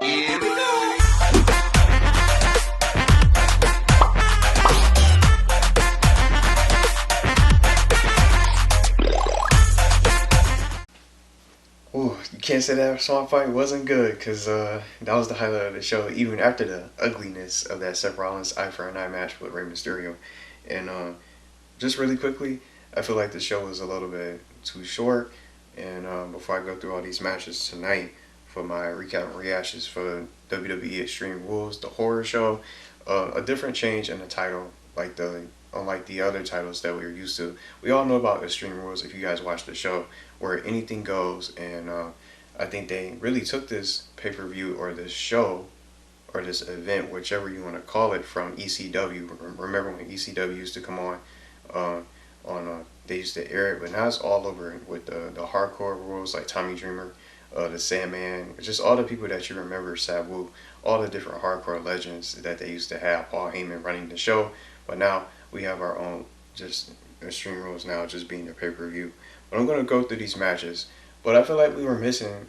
Here we go. Ooh, you can't say that swamp fight wasn't good, because that was the highlight of the show, even after the ugliness of that Seth Rollins eye for an eye match with Rey Mysterio. And just really quickly, I feel like the show was a little bit too short. And before I go through all these matches tonight for my recap and reactions for WWE Extreme Rules, the horror show, a different change in the title, unlike the other titles that we were used to. We all know about Extreme Rules if you guys watch the show, where anything goes, and I think they really took this pay-per-view or this show or this event, whichever you want to call it, from ECW. Remember when ECW used to come on they used to air it, but now it's all over with the hardcore rules like Tommy Dreamer, the Sandman, just all the people that you remember, Sabu, all the different hardcore legends that they used to have, Paul Heyman running the show. But now we have our own just Extreme Rules now, just being a pay-per-view. But I'm going to go through these matches, but I feel like we were missing,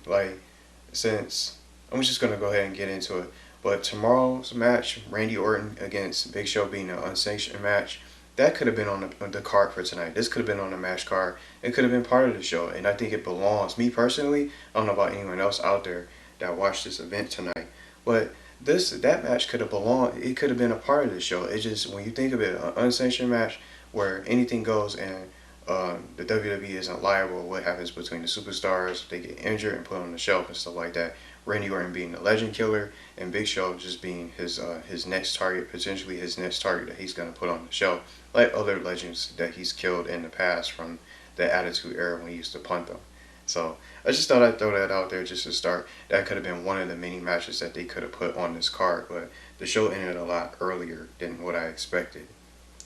since I'm just going to go ahead and get into it. But tomorrow's match, Randy Orton against Big Show, being an unsanctioned match, that could have been on the card for tonight. This could have been on the match card. It could have been part of the show, and I think it belongs. Me personally, I don't know about anyone else out there that watched this event tonight, but that match could have belonged. It could have been a part of the show. It just, when you think of it, an unsanctioned match where anything goes, and the WWE isn't liable. What happens between the superstars? They get injured and put on the shelf and stuff like that. Randy Orton being the legend killer, and Big Show just being his next target, potentially his next target that he's going to put on the shelf, like other legends that he's killed in the past from the Attitude Era when he used to punt them. So I just thought I'd throw that out there just to start. That could have been one of the many matches that they could have put on this card, but the show ended a lot earlier than what I expected,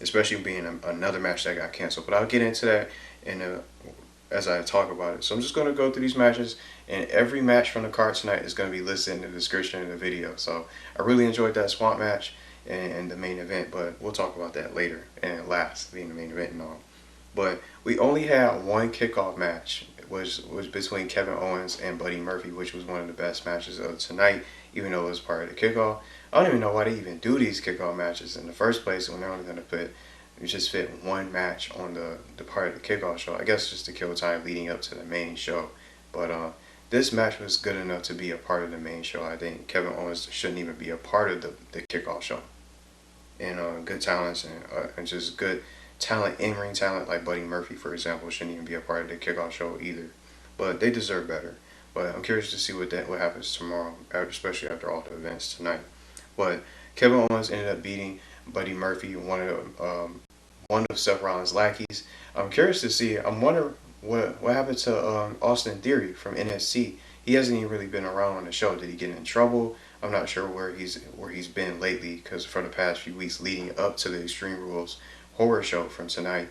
especially being another match that got canceled. But I'll get into that as I talk about it. So I'm just going to go through these matches, and every match from the card tonight is going to be listed in the description of the video. So I really enjoyed that Swamp match and the main event, but we'll talk about that later, and last, being the main event and all. But we only had one kickoff match, which was between Kevin Owens and Buddy Murphy, which was one of the best matches of tonight, even though it was part of the kickoff. I don't even know why they even do these kickoff matches in the first place when they're only going to just fit one match on the part of the kickoff show. I guess just to kill time leading up to the main show. But this match was good enough to be a part of the main show. I think Kevin Owens shouldn't even be a part of the kickoff show. And good talents and just good talent, in-ring talent like Buddy Murphy, for example, shouldn't even be a part of the kickoff show either. But they deserve better. But I'm curious to see what happens tomorrow, especially after all the events tonight. But Kevin Owens ended up beating Buddy Murphy, one of Seth Rollins' lackeys. I'm curious to see. I'm wondering what happened to Austin Theory from NXT. He hasn't even really been around on the show. Did he get in trouble? I'm not sure where he's been lately, because for the past few weeks leading up to the Extreme Rules horror show from tonight,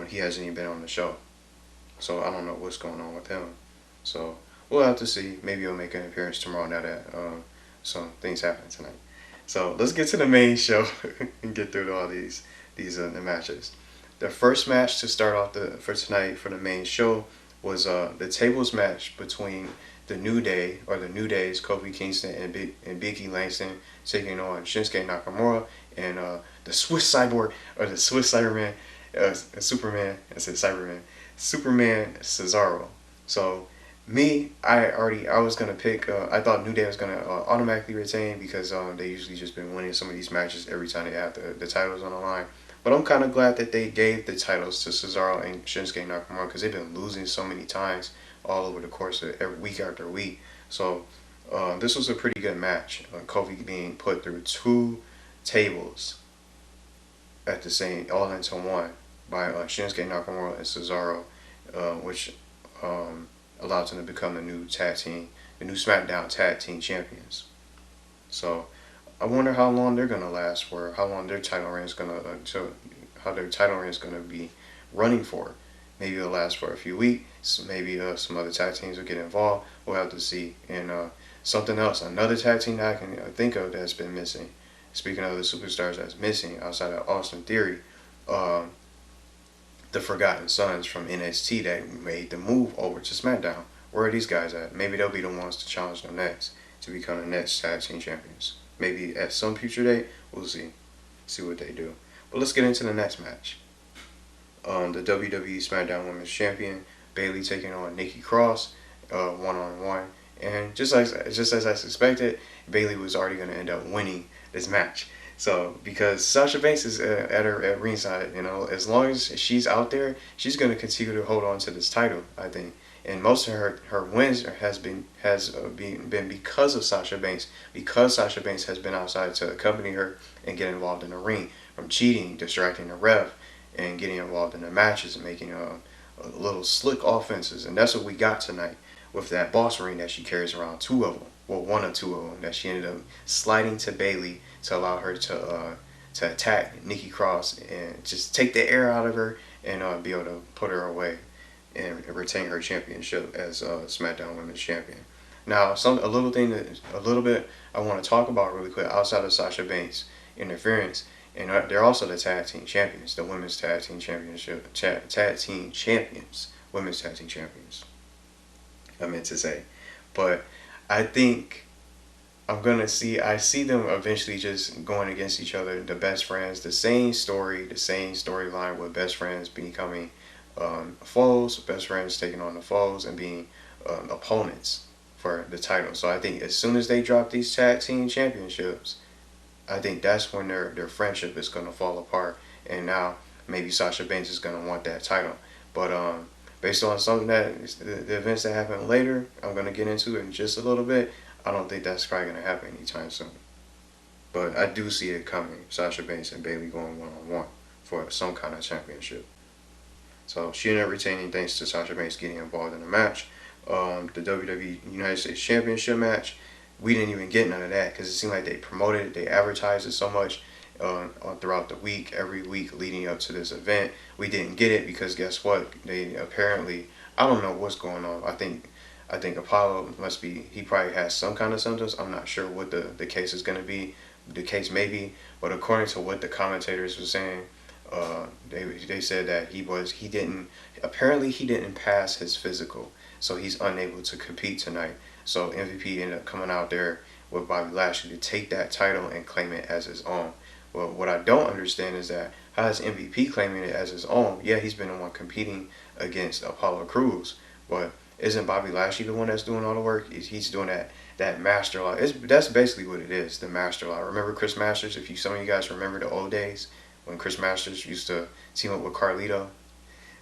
he hasn't even been on the show. So I don't know what's going on with him. So we'll have to see. Maybe he'll make an appearance tomorrow now that some things happen tonight. So let's get to the main show and get through all these the matches. The first match to start off for tonight for the main show was the tables match between the New Day, or the New Days, Kofi Kingston and Big E Langston, taking on Shinsuke Nakamura and the Swiss Cyborg, or the Swiss Cyberman, Superman. I said Cyberman, Superman Cesaro. So I was gonna pick. I thought New Day was gonna automatically retain, because they usually just been winning some of these matches every time they have the titles on the line. But I'm kind of glad that they gave the titles to Cesaro and Shinsuke Nakamura, because they've been losing so many times all over the course of every week after week. So this was a pretty good match. Kofi being put through 2 tables at the same, all into one, by Shinsuke Nakamura and Cesaro, which allowed them to become the new SmackDown Tag Team Champions. So I wonder how long they're gonna last for, how long their title reign is gonna be running for. Maybe it'll last for a few weeks. Maybe some other tag teams will get involved. We'll have to see. And something else, another tag team that I can think of that's been missing. Speaking of the superstars that's missing outside of Austin Theory, the Forgotten Sons from NXT that made the move over to SmackDown. Where are these guys at? Maybe they'll be the ones to challenge them next. to become the next tag team champions. Maybe at some future date, we'll see what they do. But let's get into the next match. The WWE SmackDown Women's Champion Bayley taking on Nikki Cross, 1-on-1, and just as I suspected, Bayley was already going to end up winning this match. So because Sasha Banks is at ringside, as long as she's out there, she's going to continue to hold on to this title, I think. And most of her wins has been because of Sasha Banks, because Sasha Banks has been outside to accompany her and get involved in the ring, from cheating, distracting the ref, and getting involved in the matches and making a little slick offenses. And that's what we got tonight with that boss ring that she carries around, two of them. Well, one or two of them that she ended up sliding to Bayley to allow her to attack Nikki Cross and just take the air out of her and be able to put her away and retain her championship as SmackDown Women's Champion. Now, a little bit I want to talk about really quick outside of Sasha Banks' interference, and they're also the tag team champions, the women's tag team championship, tag team champions, women's tag team champions. I meant to say, but I think I see them eventually just going against each other, the best friends, the same storyline with best friends becoming foes, best friends taking on the foes and being opponents for the title. So I think as soon as they drop these tag team championships, I think that's when their friendship is going to fall apart, and now maybe Sasha Banks is going to want that title. But based on something the events that happen later, I'm going to get into in just a little bit, I don't think that's probably going to happen anytime soon. But I do see it coming, Sasha Banks and Bayley going one-on-one for some kind of championship. So she ended up retaining thanks to Sasha Banks getting involved in the match. The WWE United States Championship match, we didn't even get none of that because it seemed like they promoted it, they advertised it so much throughout the week, every week leading up to this event. We didn't get it because guess what? They apparently, I don't know what's going on. I think Apollo he probably has some kind of symptoms. I'm not sure what the case is going to be. The case may be, but according to what the commentators were saying, they said that he didn't pass his physical, so he's unable to compete tonight. So MVP ended up coming out there with Bobby Lashley to take that title and claim it as his own. Well, what I don't understand is that how is MVP claiming it as his own? Yeah, he's been the one competing against Apollo Crews, but isn't Bobby Lashley the one that's doing all the work? He's doing that master law. That's basically what it is, the master law. Remember Chris Masters? Some of you guys remember the old days when Chris Masters used to team up with Carlito.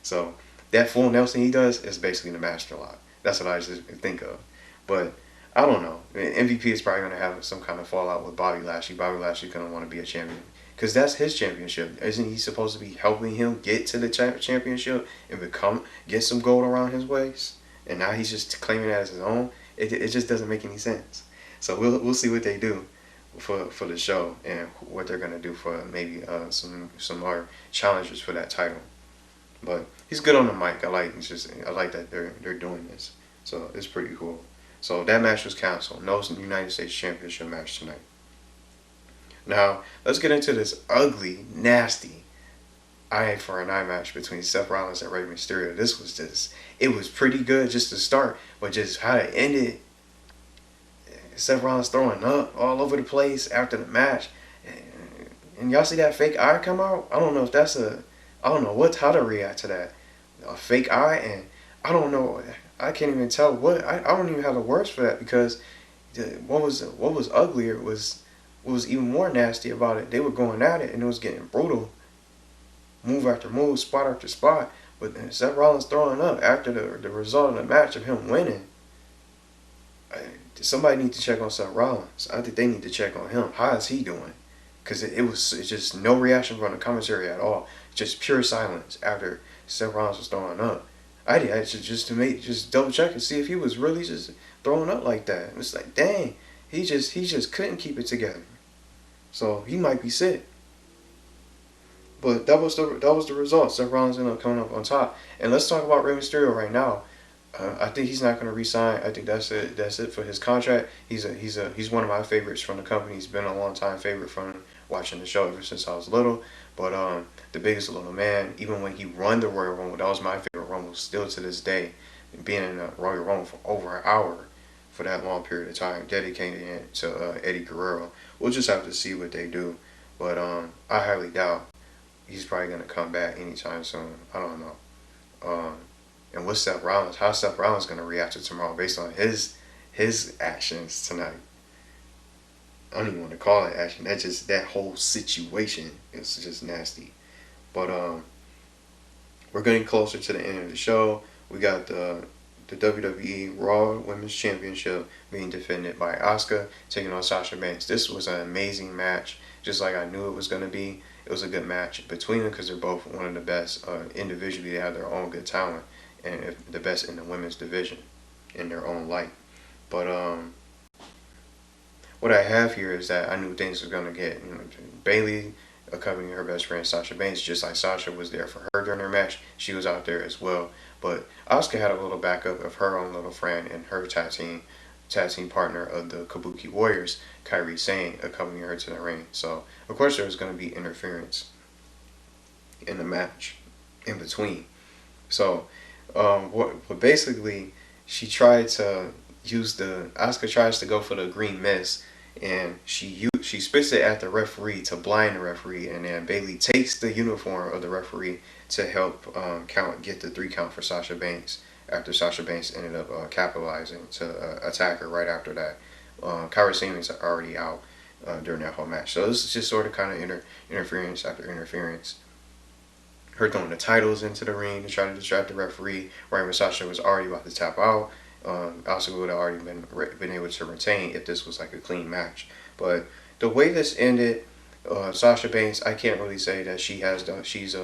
So that full Nelson he does is basically the master law. That's what I just think of. But I don't know. MVP is probably going to have some kind of fallout with Bobby Lashley. Bobby Lashley's going to want to be a champion because that's his championship. Isn't he supposed to be helping him get to the championship and get some gold around his waist? And now he's just claiming it as his own. It just doesn't make any sense. So we'll see what they do for the show and what they're going to do for maybe some more challenges for that title. But he's good on the mic. I like that they're doing this. So it's pretty cool. So that match was canceled. No United States Championship match tonight. Now, let's get into this ugly, nasty eye for an eye match between Seth Rollins and Rey Mysterio. It was pretty good just to start, but just how it ended, Seth Rollins throwing up all over the place after the match. And y'all see that fake eye come out? I don't know if I don't know how to react to that. A fake eye, and I don't know. I can't even tell I don't even have the words for that because what was uglier was what was even more nasty about it. They were going at it and it was getting brutal, move after move, spot after spot. But Seth Rollins throwing up after the result of the match of him winning. Somebody need to check on Seth Rollins. I think they need to check on him. How is he doing? Because it's just no reaction from the commentary at all. Just pure silence after Seth Rollins was throwing up. I just double check and see if he was really just throwing up like that. It's like, dang, he just couldn't keep it together. So he might be sick. But that was the result. Seth Rollins ended up coming up on top. And let's talk about Rey Mysterio right now. I think he's not going to re-sign. I think that's it. That's it for his contract. He's one of my favorites from the company. He's been a long time favorite from watching the show ever since I was little. But the biggest little man, even when he won the Royal Rumble, that was my favorite Rumble still to this day. Being in the Royal Rumble for over an hour for that long period of time, dedicating it to Eddie Guerrero. We'll just have to see what they do. But I highly doubt he's probably going to come back anytime soon. I don't know. And what's Seth Rollins? How's Seth Rollins going to react to tomorrow based on his actions tonight? I don't even want to call it action. That just, that whole situation is just nasty. But we're getting closer to the end of the show. We got the WWE Raw Women's Championship being defended by Asuka taking on Sasha Banks. This was an amazing match, just like I knew it was going to be. It was a good match between them because they're both one of the best individually. They have their own good talent and the best in the women's division in their own light. But what I have here is that I knew things were going to get, Bayley accompanying her best friend Sasha Banks, just like Sasha was there for her during their match. She was out there as well. But Asuka had a little backup of her own little friend and her tag team partner of the Kabuki Warriors, Kairi Sane, accompanying her to the ring. So of course there was going to be interference in the match in between. So what basically she tried to use Asuka tries to go for the green mist, and she spits it at the referee to blind the referee, and then Bayley takes the uniform of the referee to help get the 3 count for Sasha Banks after Sasha Banks ended up capitalizing to attack her right after that. Kairi Sane is already out during that whole match. So this is just sort of kind of interference after interference. Her throwing the titles into the ring to try to distract the referee right when Sasha was already about to tap out. Asuka would have already been able to retain if this was like a clean match. But the way this ended, Sasha Banks, I can't really say that she's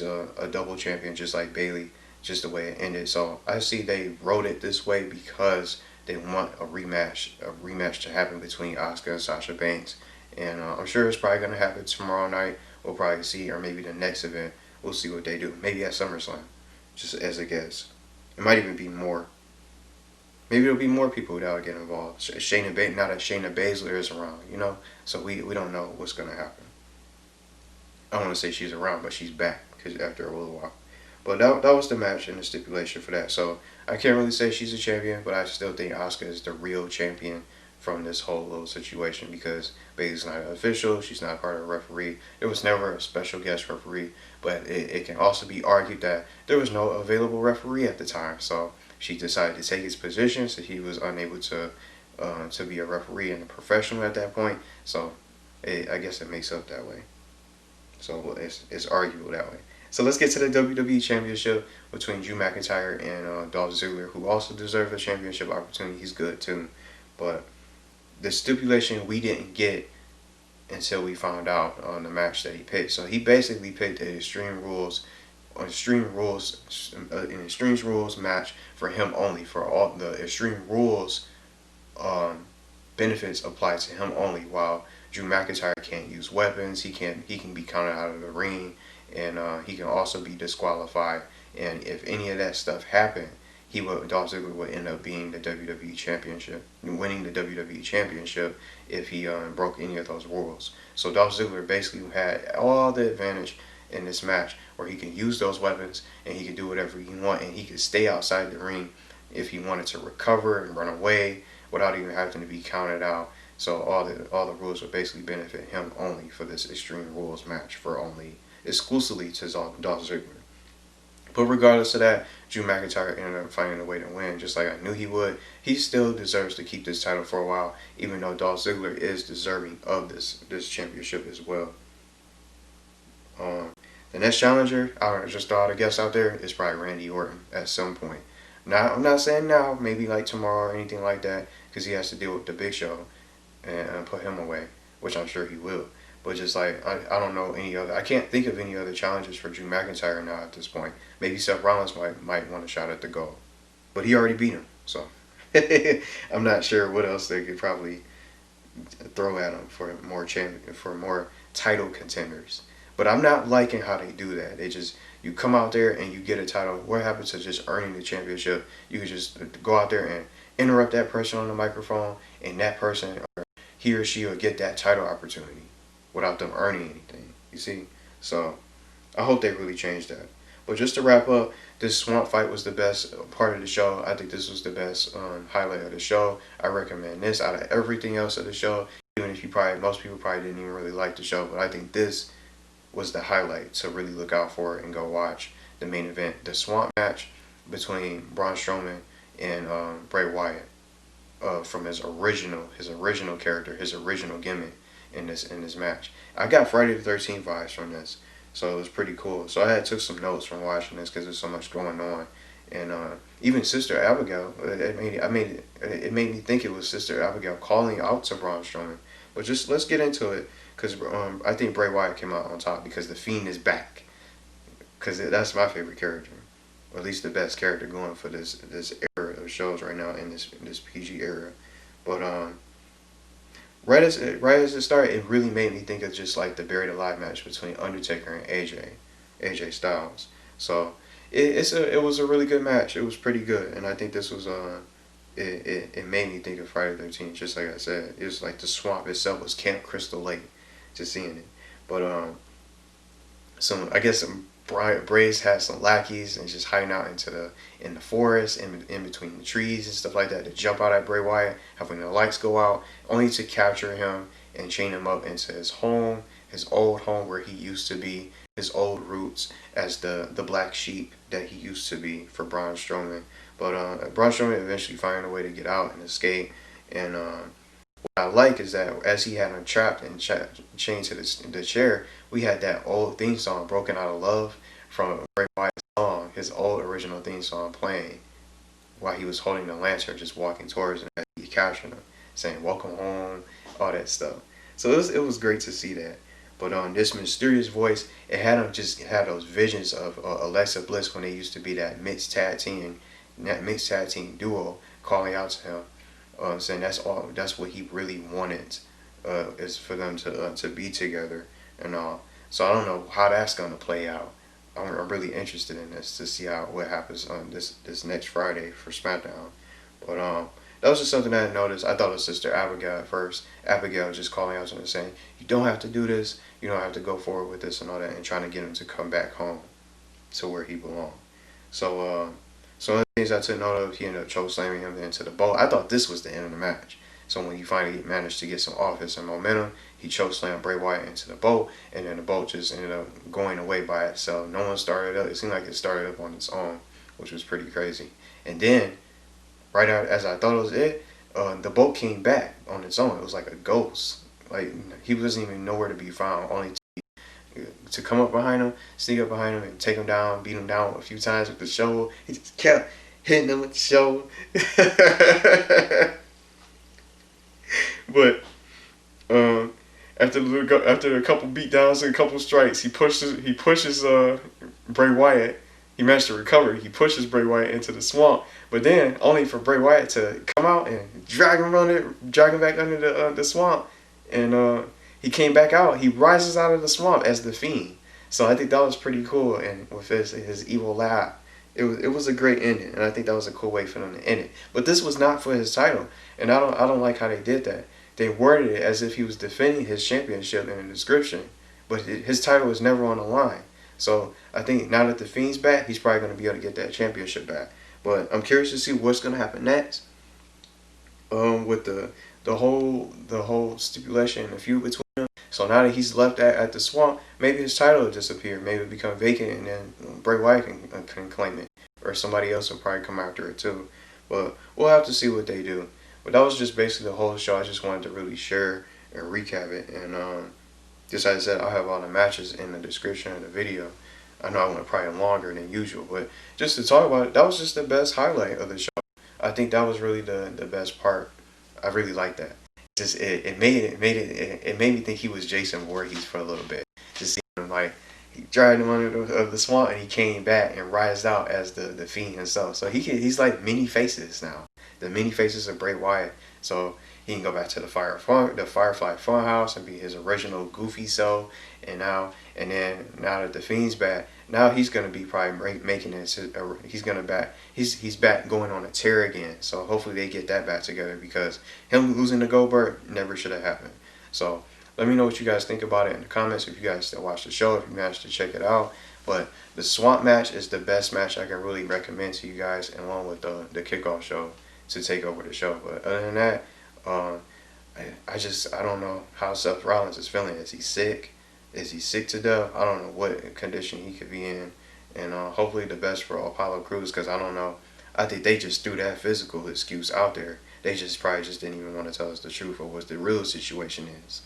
a double champion just like Bayley, just the way it ended. So I see they wrote it this way because they want a rematch to happen between Asuka and Sasha Banks. And I'm sure it's probably going to happen tomorrow night. We'll probably see, or maybe the next event. We'll see what they do. Maybe at SummerSlam, just as a guess. It might even be more. Maybe there'll be more people that will get involved. Shayna Baszler is around, so we don't know what's going to happen. I don't want to say she's around, but she's back because after a little while. But that was the match and the stipulation for that. So I can't really say she's a champion, but I still think Asuka is the real champion from this whole little situation because Bayley's not an official. She's not part of a referee. There was never a special guest referee, but it can also be argued that there was no available referee at the time. So she decided to take his position, so he was unable to be a referee and a professional at that point. So I guess it makes up that way. So it's arguable that way. So let's get to the WWE Championship between Drew McIntyre and Dolph Ziggler, who also deserves a championship opportunity. He's good too. But the stipulation we didn't get until we found out on the match that he picked. So he basically picked an Extreme Rules match for him only. For all the Extreme Rules benefits apply to him only, while Drew McIntyre can't use weapons. He can be counted out of the ring, and he can also be disqualified. And if any of that stuff happened, Dolph Ziggler would end up being the WWE Championship, winning the WWE Championship if he broke any of those rules. So Dolph Ziggler basically had all the advantage in this match, where he can use those weapons and he can do whatever he wants, and he can stay outside the ring if he wanted to recover and run away without even having to be counted out. So all the rules would basically benefit him only for this Extreme Rules match, for only exclusively to Dolph Ziggler. But regardless of that, Drew McIntyre ended up finding a way to win, just like I knew he would. He still deserves to keep this title for a while, even though Dolph Ziggler is deserving of this championship as well. The next challenger, I just throw out a guess out there, is probably Randy Orton at some point. Now, I'm not saying now, maybe like tomorrow or anything like that, because he has to deal with the Big Show and put him away, which I'm sure he will. But just like, I don't know any other, I can't think of any other challenges for Drew McIntyre now at this point. Maybe Seth Rollins might want a shot at the gold. But he already beat him, so I'm not sure what else they could probably throw at him for more title contenders. But I'm not liking how they do that. You come out there and you get a title. What happens to just earning the championship? You could just go out there and interrupt that person on the microphone, and that person, or he or she, will get that title opportunity without them earning anything. You see? So I hope they really change that. But just to wrap up, this swamp fight was the best part of the show. I think this was the best highlight of the show. I recommend this out of everything else of the show. Even if most people probably didn't even really like the show, but I think this was the highlight to really look out for and go watch the main event, the swamp match between Braun Strowman and Bray Wyatt, from his original character, his original gimmick in this match. I got Friday the 13th vibes from this, so it was pretty cool. So I took some notes from watching this because there's so much going on, and even Sister Abigail, it made me think it was Sister Abigail calling out to Braun Strowman. But just let's get into it, because I think Bray Wyatt came out on top because the Fiend is back, because that's my favorite character, or at least the best character going for this era of shows right now in this PG era. But right as it started, it really made me think of just like the Buried Alive match between Undertaker and AJ Styles. So it was a really good match. It was pretty good, and I think this was it made me think of Friday the 13th. Just like I said, it was like the swamp itself was Camp Crystal Lake, just seeing it. But I guess Bray's had some lackeys and just hiding out in the forest, in between the trees and stuff like that, to jump out at Bray Wyatt, having the lights go out, only to capture him and chain him up into his home, his old home where he used to be, his old roots as the black sheep that he used to be for Braun Strowman. But Braun Strowman eventually found a way to get out and escape. And what I like is that as he had him trapped and chained to the chair, we had that old theme song, Broken Out of Love, from Bray Wyatt's song, his old original theme song, playing while he was holding the lantern, just walking towards him, he captured him, saying "Welcome home," all that stuff. So it was great to see that. But this mysterious voice, it had those visions of Alexa Bliss when they used to be that mixed tag team duo, calling out to him, saying that's what he really wanted, is for them to be together and all. So I don't know how that's gonna play out. I'm really interested in this to see what happens on this next Friday for SmackDown. But that was just something that I noticed. I thought it was Sister Abigail at first. Abigail just calling out to him saying, "You don't have to do this. You don't have to go forward with this and all that," and trying to get him to come back home to where he belonged. So some of the things I took note of, he ended up chokeslamming him into the boat. I thought this was the end of the match. So when he finally managed to get some offense and momentum, he chokeslammed Bray Wyatt into the boat, and then the boat just ended up going away by itself. No one started up. It seemed like it started up on its own, which was pretty crazy. And then, right out as I thought it was it, the boat came back on its own. It was like a ghost. Like, he wasn't even nowhere to be found, only to come up behind him, sneak up behind him, and take him down, beat him down a few times with the shovel. He just kept hitting him with the shovel. But after a couple beatdowns and a couple strikes, he pushes Bray Wyatt. He managed to recover. He pushes Bray Wyatt into the swamp, but then only for Bray Wyatt to come out and drag him back under the swamp. And he came back out. He rises out of the swamp as the Fiend. So I think that was pretty cool. And with his evil laugh, it was a great ending. And I think that was a cool way for them to end it. But this was not for his title, and I don't like how they did that. They worded it as if he was defending his championship in the description, but his title was never on the line. So I think now that the Fiend's back, he's probably going to be able to get that championship back. But I'm curious to see what's going to happen next. With the whole stipulation and the feud between them. So now that he's left at the swamp, maybe his title will disappear. Maybe it become vacant, and then Bray Wyatt can claim it, or somebody else will probably come after it too. But we'll have to see what they do. But that was just basically the whole show. I just wanted to really share and recap it. And just as I said, I'll have all the matches in the description of the video. I know I went probably longer than usual, but just to talk about it, that was just the best highlight of the show. I think that was really the best part. I really liked that. Just it made me think he was Jason Voorhees for a little bit. Just seeing him, like, he dragged him under the swamp, and he came back and rised out as the Fiend himself. So he's like many faces now. The many faces of Bray Wyatt. So he can go back to the Firefly Funhouse and be his original goofy self. And now that the Fiend's back, now he's gonna be probably making this. He's back going on a tear again. So hopefully they get that back together, because him losing to Goldberg never should have happened. So let me know what you guys think about it in the comments. If you guys still watch the show, if you managed to check it out, But the Swamp match is the best match I can really recommend to you guys, along with the kickoff show to take over the show. But other than that, I don't know how Seth Rollins is feeling. Is he sick? Is he sick to death? I don't know what condition he could be in. And hopefully the best for Apollo Crews, because I don't know. I think they just threw that physical excuse out there. They just probably just didn't even want to tell us the truth of what the real situation is.